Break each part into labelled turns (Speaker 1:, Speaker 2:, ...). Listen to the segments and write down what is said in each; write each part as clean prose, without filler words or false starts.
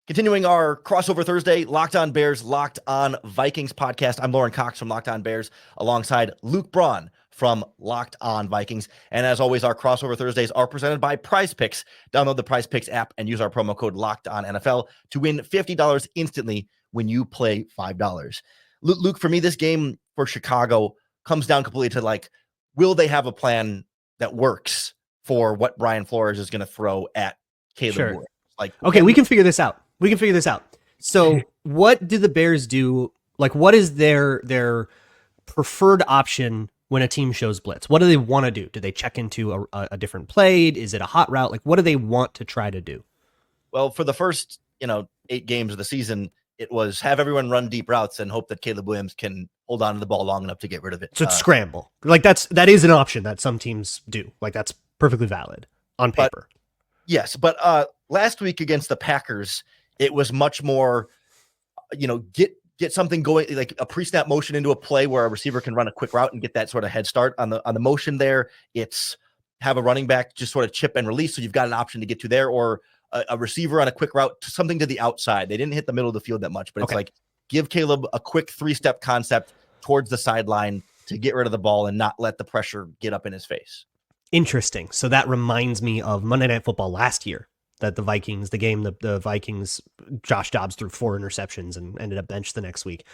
Speaker 1: Continuing our crossover Thursday, Locked On Bears, Locked On Vikings podcast. I'm Lauren Cox from Locked On Bears alongside Luke Braun from Locked On Vikings. And as always, our crossover Thursdays are presented by PrizePicks. Download the PrizePicks app and use our promo code LOCKEDONNFL to win $50 instantly when you play $5. Luke, for me, this game for Chicago comes down completely to like, will they have a plan that works for what Brian Flores is going to throw at Caleb Wood?
Speaker 2: Like, okay, we can figure this out. So what do the Bears do? Like, what is their preferred option when a team shows blitz? What do they want to do? Do they check into a different play? Is it a hot route? Like, what do they want to try to do?
Speaker 1: Well, for the first, 8 games of the season, it was have everyone run deep routes and hope that Caleb Williams can hold on to the ball long enough to get rid of it.
Speaker 2: So it's scramble. Like that is an option that some teams do. Like that's perfectly valid on paper.
Speaker 1: Yes, but last week against the Packers, it was much more, get something going, like a pre-snap motion into a play where a receiver can run a quick route and get that sort of head start on the motion there. It's have a running back just sort of chip and release, so you've got an option to get to there, or a receiver on a quick route to something to the outside. They didn't hit the middle of the field that much, but it's like give Caleb a quick 3-step concept towards the sideline to get rid of the ball and not let the pressure get up in his face.
Speaker 2: Interesting. So that reminds me of Monday Night Football last year. That the Vikings, the Vikings, Josh Dobbs threw 4 interceptions and ended up benched the next week.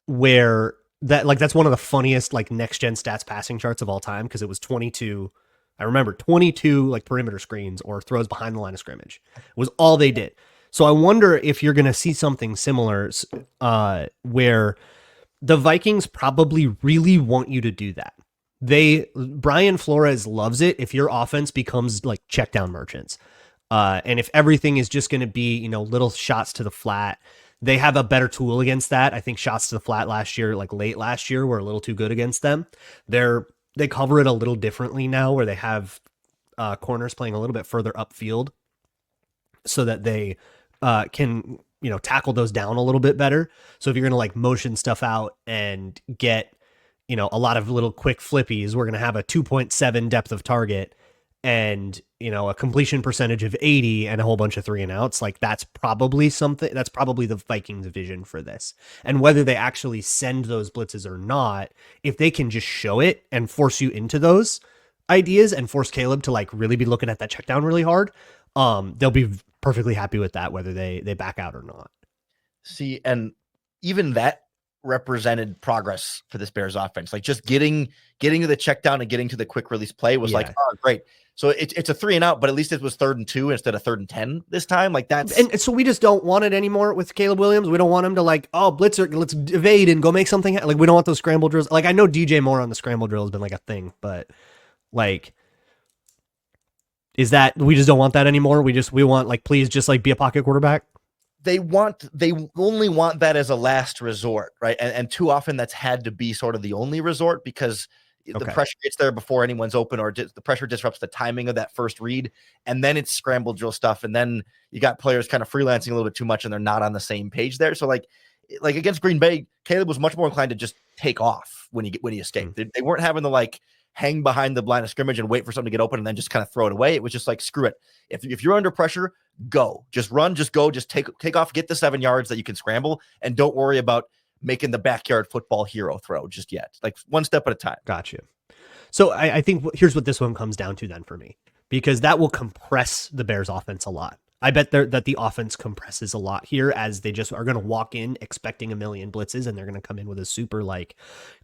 Speaker 2: Where that's one of the funniest next gen stats passing charts of all time, because it was 22. I remember 22 perimeter screens or throws behind the line of scrimmage. It was all they did. So I wonder if you're going to see something similar, where the Vikings probably really want you to do that. Brian Flores loves it if your offense becomes like check down merchants. And if everything is just going to be, little shots to the flat, they have a better tool against that. I think shots to the flat last year, late last year, were a little too good against them. They cover it a little differently now, where they have corners playing a little bit further upfield so that they can, tackle those down a little bit better. So if you're going to motion stuff out and get, a lot of little quick flippies, we're going to have a 2.7 depth of target and, a completion percentage of 80 and a whole bunch of 3 and outs. That's probably the Vikings vision for this. And whether they actually send those blitzes or not, if they can just show it and force you into those ideas and force Caleb to really be looking at that check down really hard, they'll be perfectly happy with that, whether they back out or not.
Speaker 1: See, and even that represented progress for this Bears offense. Just getting to the check down and getting to the quick release play was oh, great. So it's a 3 and out, but at least it was 3rd and 2 instead of 3rd and 10 this time.
Speaker 2: And so we just don't want it anymore with Caleb Williams. We don't want him to blitzer, let's evade and go make something. We don't want those scramble drills. I know DJ Moore on the scramble drill has been a thing, but is that we just don't want that anymore? We want please just be a pocket quarterback.
Speaker 1: They only want that as a last resort, right? And too often that's had to be sort of the only resort, because the pressure gets there before anyone's open, or the pressure disrupts the timing of that first read, and then it's scramble drill stuff, and then you got players kind of freelancing a little bit too much, and they're not on the same page there. So like against Green Bay, Caleb was much more inclined to just take off when he escaped. They weren't having to hang behind the line of scrimmage and wait for something to get open and then just kind of throw it away. It was just screw it. If you're under pressure, go. Just run, just go, just take off, get the 7 yards that you can scramble, and don't worry about making the backyard football hero throw just yet. One step at a time.
Speaker 2: Gotcha. So I think here's what this one comes down to then for me, because that will compress the Bears offense a lot. I bet that the offense compresses a lot here, as they just are going to walk in expecting a million blitzes, and they're going to come in with a super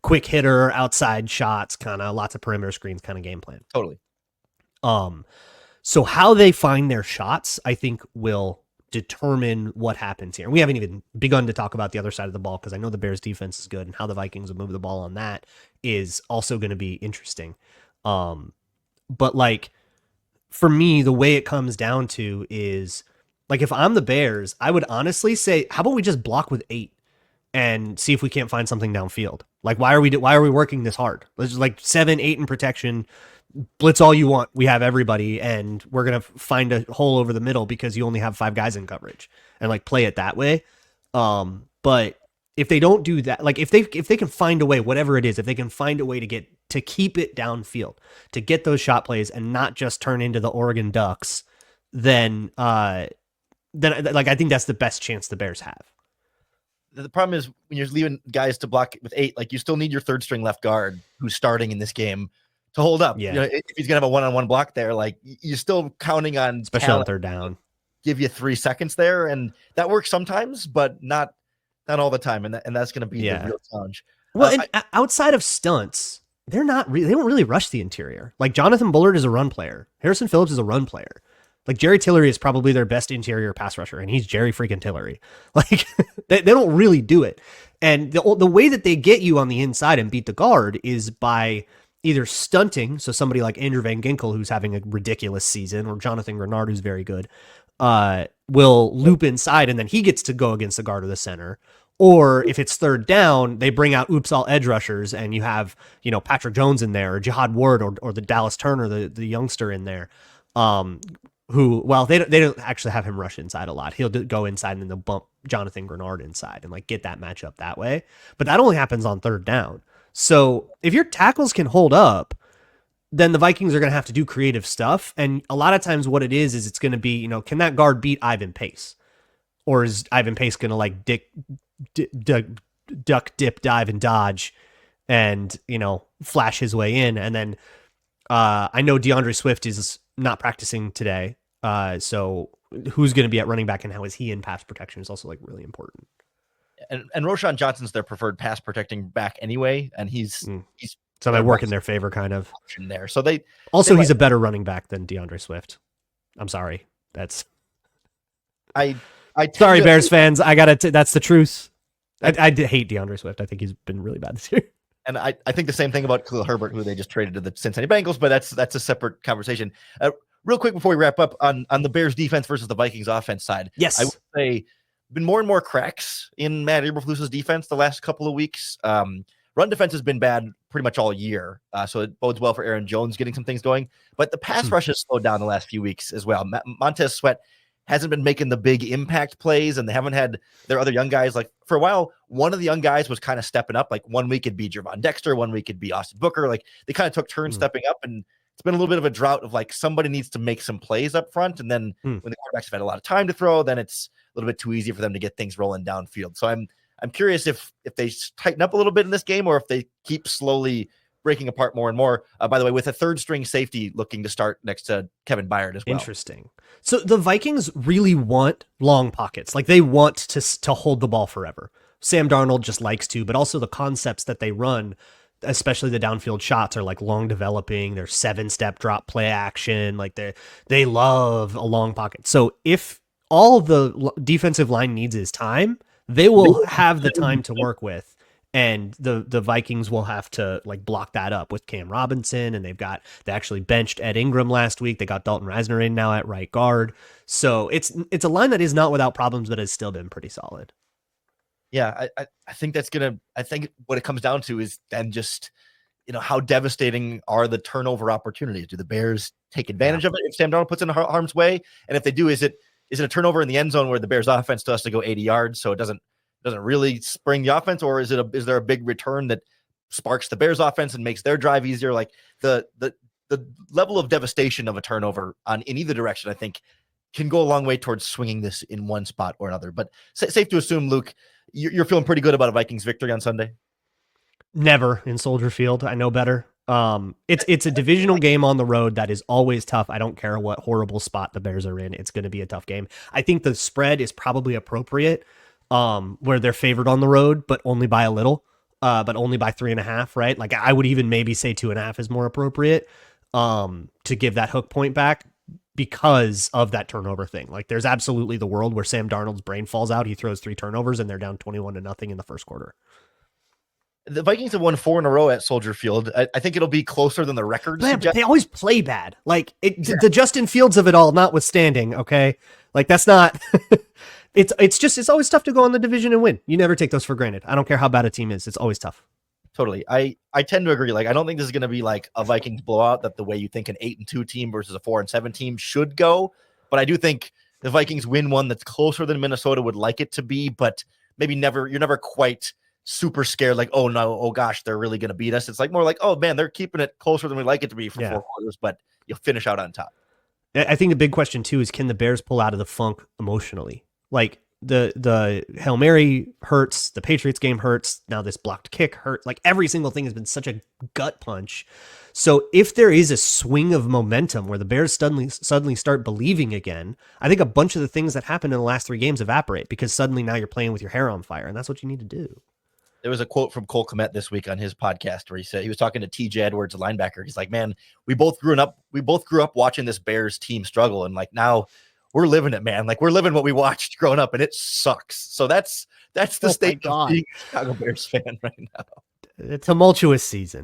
Speaker 2: quick hitter, outside shots, kind of lots of perimeter screens kind of game plan.
Speaker 1: Totally.
Speaker 2: So how they find their shots, I think, will determine what happens here. We haven't even begun to talk about the other side of the ball, because I know the Bears defense is good, and how the Vikings will move the ball on that is also going to be interesting. But for me, the way it comes down to is if I'm the Bears, I would honestly say, how about we just block with 8 and see if we can't find something downfield? Why are we working this hard? Let's just 7, 8 in protection, blitz all you want. We have everybody, and we're going to find a hole over the middle because you only have 5 guys in coverage, and play it that way. But if they don't do that, if they can find a way, whatever it is, if they can find a way to keep it downfield, to get those shot plays and not just turn into the Oregon Ducks, then then like I think that's the best chance the Bears have.
Speaker 1: The problem is when you're leaving guys to block with 8, like you still need your third string left guard who's starting in this game to hold up.
Speaker 2: Yeah.
Speaker 1: If he's gonna have a one-on-one block there, like you're still counting on,
Speaker 2: especially on third down,
Speaker 1: give you 3 seconds there, and that works sometimes, but not all the time, and that's gonna be the real challenge.
Speaker 2: Well, outside of stunts, they don't really rush the interior. Like Jonathan Bullard is a run player, Harrison Phillips is a run player. Like Jerry Tillery is probably their best interior pass rusher, and he's Jerry freaking Tillery. Like they don't really do it. And the way that they get you on the inside and beat the guard is by either stunting, so somebody like Andrew Van Ginkel, who's having a ridiculous season, or Jonathan Grenard, who's very good, will loop inside, and then he gets to go against the guard or the center. Or if it's third down, they bring out oops all edge rushers, and you have Patrick Jones in there, or Jihad Ward, or the Dallas Turner, the youngster in there. Who, well, they don't actually have him rush inside a lot. He'll go inside and then they'll bump Jonathan Grenard inside and like get that matchup that way. But that only happens on third down. So if your tackles can hold up, then the Vikings are going to have to do creative stuff. And a lot of times what it is it's going to be, can that guard beat Ivan Pace? Or is Ivan Pace going to like duck, dip, dive, and dodge and, flash his way in? And then I know DeAndre Swift is not practicing today. So who's going to be at running back and how is he in pass protection is also like really important.
Speaker 1: And Roschon Johnson's their preferred pass protecting back anyway. And he's
Speaker 2: so they work in their favor kind of
Speaker 1: there. So he's
Speaker 2: a better running back than DeAndre Swift. I'm sorry. That's sorry, Bears fans. That's the truth. I hate DeAndre Swift. I think he's been really bad this year.
Speaker 1: And I think the same thing about Khalil Herbert, who they just traded to the Cincinnati Bengals, but that's a separate conversation. Real quick before we wrap up on the Bears defense versus the Vikings offense side.
Speaker 2: Yes.
Speaker 1: I would say been more and more cracks in Matt Eberflus's defense the last couple of weeks. Run defense has been bad pretty much all year. So it bodes well for Aaron Jones getting some things going, but the pass rush has slowed down the last few weeks as well. Montez Sweat hasn't been making the big impact plays, and they haven't had their other young guys. Like for a while, one of the young guys was kind of stepping up. Like 1 week it'd be Javon Dexter, 1 week it'd be Austin Booker. Like they kind of took turns stepping up, and it's been a little bit of a drought of like somebody needs to make some plays up front. And then when the quarterbacks have had a lot of time to throw, then it's a little bit too easy for them to get things rolling downfield. So I'm curious if they tighten up a little bit in this game, or if they keep slowly breaking apart more and more. By the way, with a third string safety looking to start next to Kevin Byard as well.
Speaker 2: Interesting. So the Vikings really want long pockets. Like they want to hold the ball forever. Sam Darnold just likes to, but also the concepts that they run, especially the downfield shots, are like long developing. They're 7-step drop play action. Like they love a long pocket. So if all the defensive line needs is time, they will have the time to work with. And the Vikings will have to like block that up with Cam Robinson, and they actually benched Ed Ingram last week. They got Dalton Reisner in now at right guard. So it's a line that is not without problems, but has still been pretty solid.
Speaker 1: Yeah, I think I think what it comes down to is then just, how devastating are the turnover opportunities? Do the Bears take advantage of it if Sam Darnold puts in harm's way? And if they do, is it a turnover in the end zone where the Bears offense still has to go 80 yards, so it doesn't really spring the offense, or is there a big return that sparks the Bears offense and makes their drive easier? Like the level of devastation of a turnover in either direction, I think, can go a long way towards swinging this in one spot or another. But safe to assume, Luke, you're feeling pretty good about a Vikings victory on Sunday.
Speaker 2: Never in Soldier Field. I know better. It's a divisional game on the road that is always tough. I don't care what horrible spot the Bears are in. It's going to be a tough game. I think the spread is probably appropriate. Where they're favored on the road, but only by a little, but only by 3.5, right? Like I would even maybe say 2.5 is more appropriate, to give that hook point back because of that turnover thing. Like there's absolutely the world where Sam Darnold's brain falls out. He throws 3 turnovers and they're down 21-0 in the first quarter.
Speaker 1: The Vikings have won 4 in a row at Soldier Field. I think it'll be closer than the record suggests.
Speaker 2: They always play bad. Like the Justin Fields of it all notwithstanding. Okay. Like that's not, It's always tough to go on the division and win. You never take those for granted. I don't care how bad a team is. It's always tough.
Speaker 1: Totally. I tend to agree. Like, I don't think this is going to be like a Vikings blowout that the way you think an 8-2 team versus a 4-7 team should go. But I do think the Vikings win one that's closer than Minnesota would like it to be, but maybe you're never quite super scared. Like, oh no, oh gosh, they're really going to beat us. It's like more like, oh man, they're keeping it closer than we like it to be for 4 quarters, but you'll finish out on top.
Speaker 2: I think the big question too is, can the Bears pull out of the funk emotionally? Like the Hail Mary hurts, the Patriots game hurts, now this blocked kick hurt. Like every single thing has been such a gut punch. So if there is a swing of momentum where the Bears suddenly start believing again, I think a bunch of the things that happened in the last 3 games evaporate, because suddenly now you're playing with your hair on fire, and that's what you need to do.
Speaker 1: There was a quote from Cole Kmet this week on his podcast where he said, he was talking to TJ Edwards, a linebacker. He's like, man, we both grew up watching this Bears team struggle. And like, now we're living it, man. Like, we're living what we watched growing up, and it sucks. So that's the state of being a Chicago Bears fan right now.
Speaker 2: A tumultuous season.